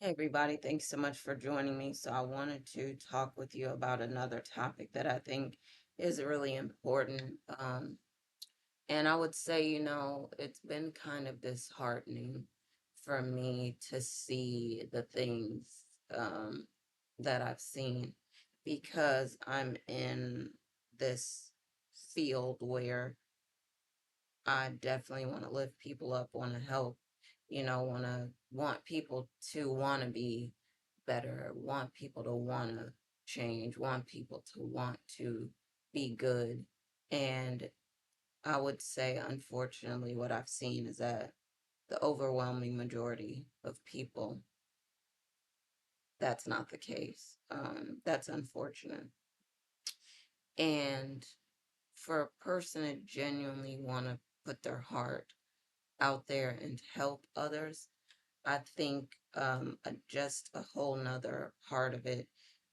Hey everybody, thanks so much for joining me. So I wanted to talk with you about another topic that I think is really important. And I would say, it's been kind of disheartening for me to see the things um, that I've seen because I'm in this field where I definitely want to lift people up, want to help, want people to want to be better, want people to want to change, want people to want to be good. And I would say, unfortunately, what I've seen is that the overwhelming majority of people, that's not the case. That's unfortunate. And for a person to genuinely want to put their heart out there and help others, I think just a whole nother part of it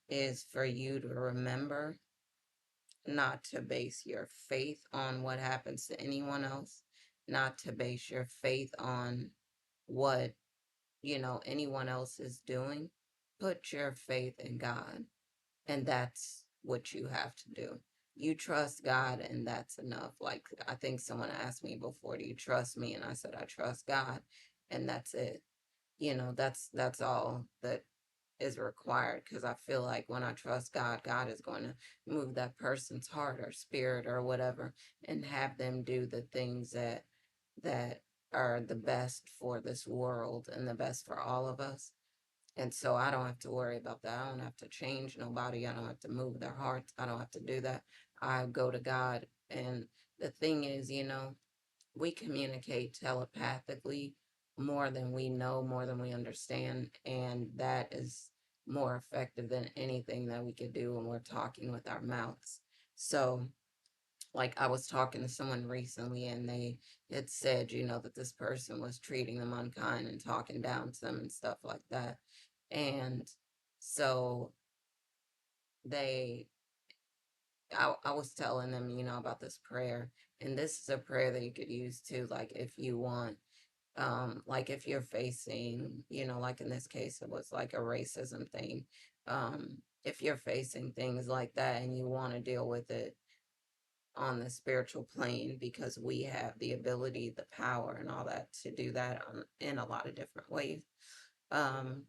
is for you to remember not to base your faith on what happens to anyone else, not to base your faith on what, anyone else is doing. Put your faith in God, and that's what you have to do. You trust God, and that's enough. Like, I think someone asked me before, do you trust me? And I said, I trust God, and that's it. That's all that is required, because I feel like when I trust God, God is going to move that person's heart or spirit or whatever and have them do the things that are the best for this world and the best for all of us. And so I don't have to worry about that. I don't have to change nobody. I don't have to move their hearts. I don't have to do that. I go to God. And the thing is, we communicate telepathically more than we know, more than we understand. And that is more effective than anything that we could do when we're talking with our mouths. So, like, I was talking to someone recently and they had said, that this person was treating them unkind and talking down to them and stuff like that. And so they I was telling them, about this prayer. And this is a prayer that you could use too, like if you want, like if you're facing, like in this case, it was like a racism thing. If you're facing things like that and you want to deal with it on the spiritual plane, because we have the ability, the power, and all that to do that in a lot of different ways. Um,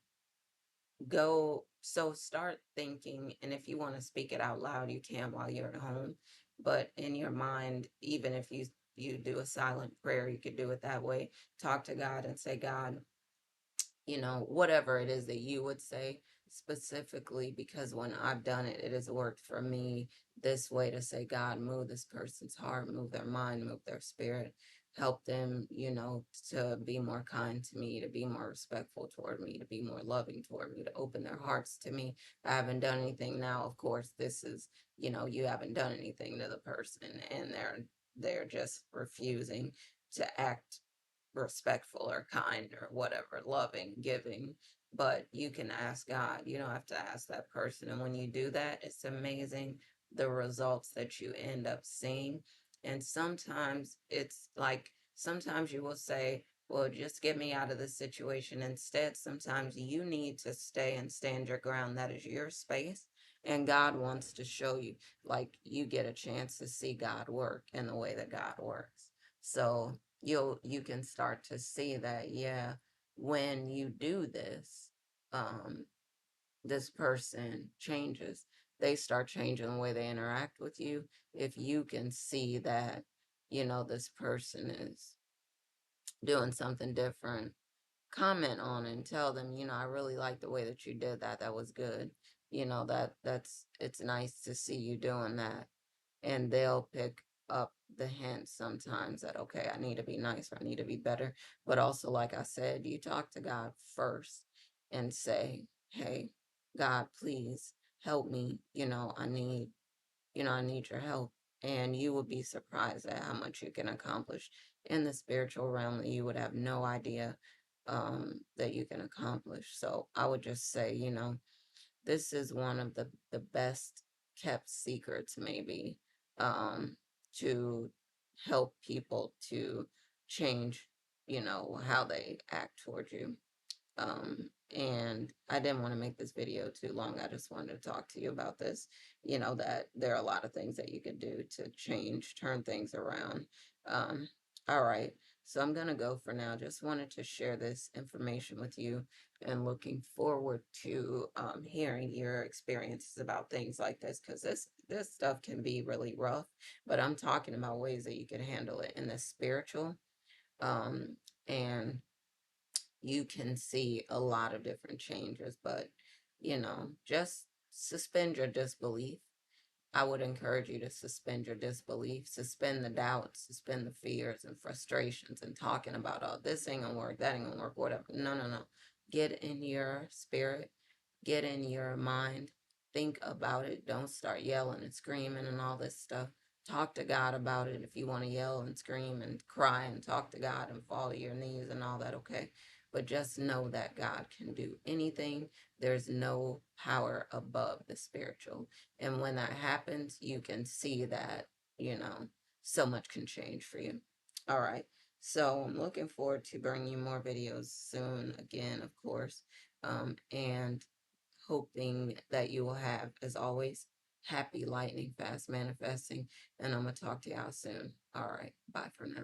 start thinking, and if you want to speak it out loud, you can while you're at home, but in your mind, even if you do a silent prayer, you could do it that way. Talk to God and say, God, whatever it is that you would say specifically, because when I've done it, it has worked for me this way, to say, God, move this person's heart, move their mind, move their spirit, help them, to be more kind to me, to be more respectful toward me, to be more loving toward me, to open their hearts to me. I haven't done anything. Now, of course, this is, you haven't done anything to the person, and they're just refusing to act respectful or kind or whatever, loving, giving. But you can ask God. You don't have to ask that person. And when you do that, it's amazing the results that you end up seeing. And sometimes it's like, sometimes you will say, well, just get me out of this situation. Instead, sometimes you need to stay and stand your ground. That is your space. And God wants to show you, like, you get a chance to see God work in the way that God works. So you can start to see that, yeah, when you do this, um this person changes. They start changing the way they interact with you. If you can see that, this person is doing something different, comment on it and tell them, I really like the way that you did that. That was good. It's nice to see you doing that. And they'll pick up the hint sometimes that, okay, I need to be nicer, I need to be better. But also, like I said, you talk to God first and say, hey, God, please help me. I need your help. And you will be surprised at how much you can accomplish in the spiritual realm that you would have no idea that you can accomplish. So I would just say, this is one of the best kept secrets, maybe, um, to help people to change, how they act towards you. And I didn't want to make this video too long. I just wanted to talk to you about this, that there are a lot of things that you can do to change, turn things around. Um, all right. So I'm going to go for now. Just wanted to share this information with you and looking forward to hearing your experiences about things like this, because this stuff can be really rough, but I'm talking about ways that you can handle it in the spiritual. Um, and you can see a lot of different changes, but just suspend your disbelief. I would encourage you to suspend your disbelief, suspend the doubts, suspend the fears and frustrations and talking about, oh, this ain't gonna work, that ain't gonna work, whatever. No, no, no. Get in your spirit, get in your mind, think about it. Don't start yelling and screaming and all this stuff. Talk to God about it if you want to yell and scream and cry and talk to God and fall to your knees and all that, okay? But just know that God can do anything. There's no power above the spiritual. And when that happens, you can see that, you know, so much can change for you. All right. So I'm looking forward to bringing you more videos soon, again, of course. And hoping that you will have, as always, happy lightning fast manifesting. And I'm going to talk to y'all soon. All right. Bye for now.